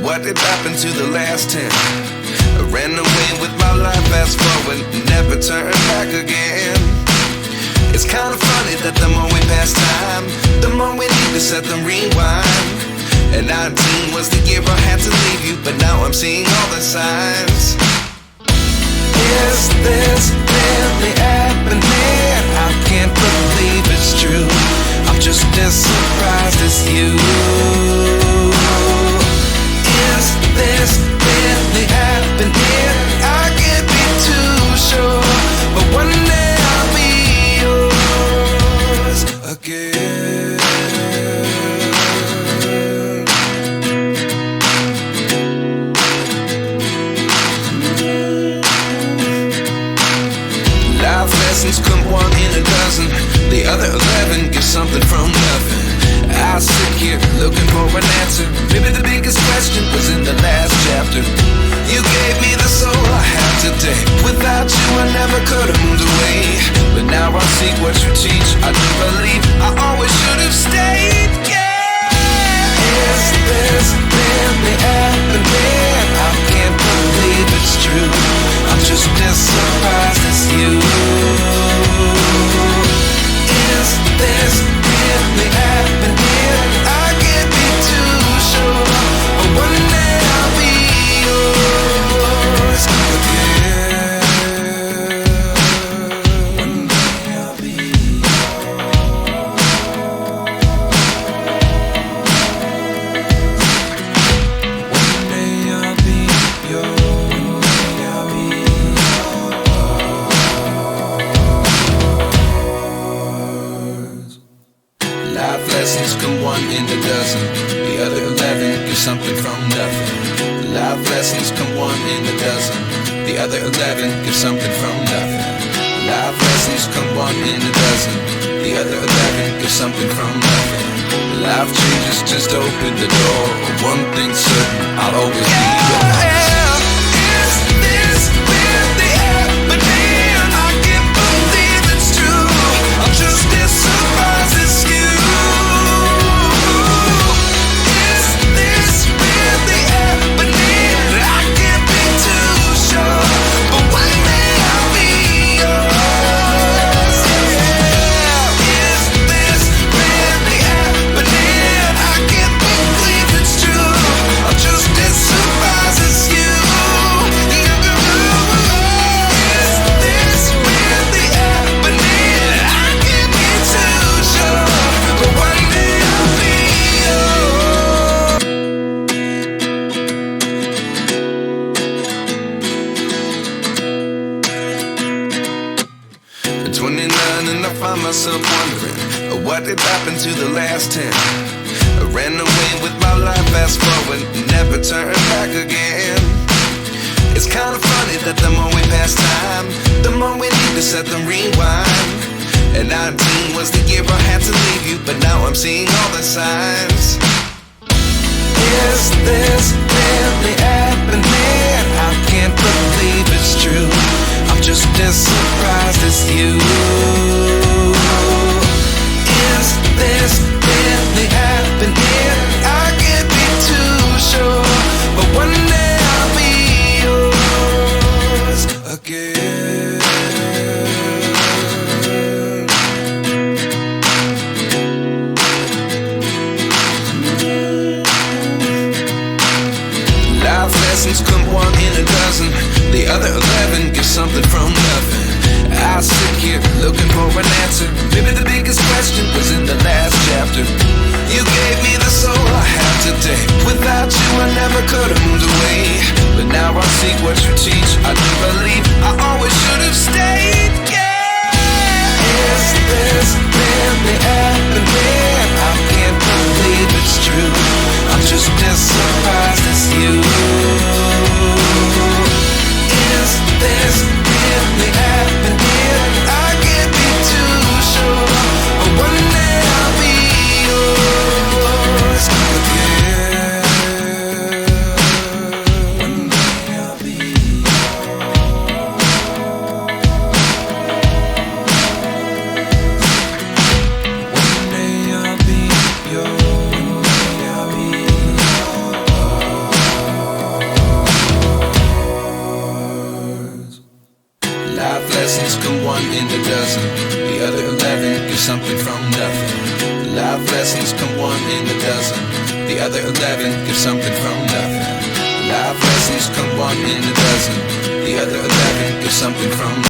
What did happen to the last 10? I ran away with my life, fast forward, never turn back again. It's kind of funny that the more we pass time, the more we need to set them rewind. And 19 was the year I had to leave you, but now I'm seeing all the signs. Is this really happening? I can't believe it's true. I'm just as surprised as you. Is this really happening? I can't be too sure, but one day I'll be yours again. Life lessons come one in a dozen. The other 11 get something from nothing. I sit here looking for an answer. Maybe the biggest question was in the last chapter. You gave me the soul I have today. Without you I never could have moved away. But now I see what you teach. I do believe I always should have stayed. Yeah. Is this really happening? I can't believe it's true. I'm just as surprised as you. Is this really happening? I can't be too sure, but one day I'll be yours again. One day I'll be yours. One day I'll be yours. One day I'll be yours. Life lessons come one in a dozen. The other 11 get something from nothing. Life lessons come one in a dozen. The other 11 get something from nothing. Life lessons come one in a dozen. The other 11 get something from nothing. Life changes just open the door. One thing's certain, I'll always be yours. Is this really happening? I can't believe it's true. I'm just as surprised as you. Myself wondering what did happen to the last 10. I ran away with my life, fast forward, never turn back again. It's kind of funny that the more we pass time, the more we need to set them rewind. And 19 was the year I had to leave you, but now I'm seeing all the signs. Is this really happening? I can't believe it's true. I'm just as surprised as you. Is this really happening? I can't be too sure, but one day I'll be yours again. Life lessons come one in a dozen. The other 11 get something from nothing. I sit here looking for an answer. Maybe the biggest question was in the last chapter. You gave me the soul I have today. Without you I never could have moved away. But now I see what you teach. I do believe I always should have stayed. Yeah. Is this really happening? I can't believe it's true. I'm just as surprised as you. Is this really happening? I can't be too sure, but one day I'll be yours again. One day I'll be yours. One day I'll be yours. One day I'll be yours. lessons come one in a dozen. The other 11 get something from nothing. Life lessons come one in a dozen. The other 11 get something from nothing. Life lessons come one in a dozen. The other 11 get something from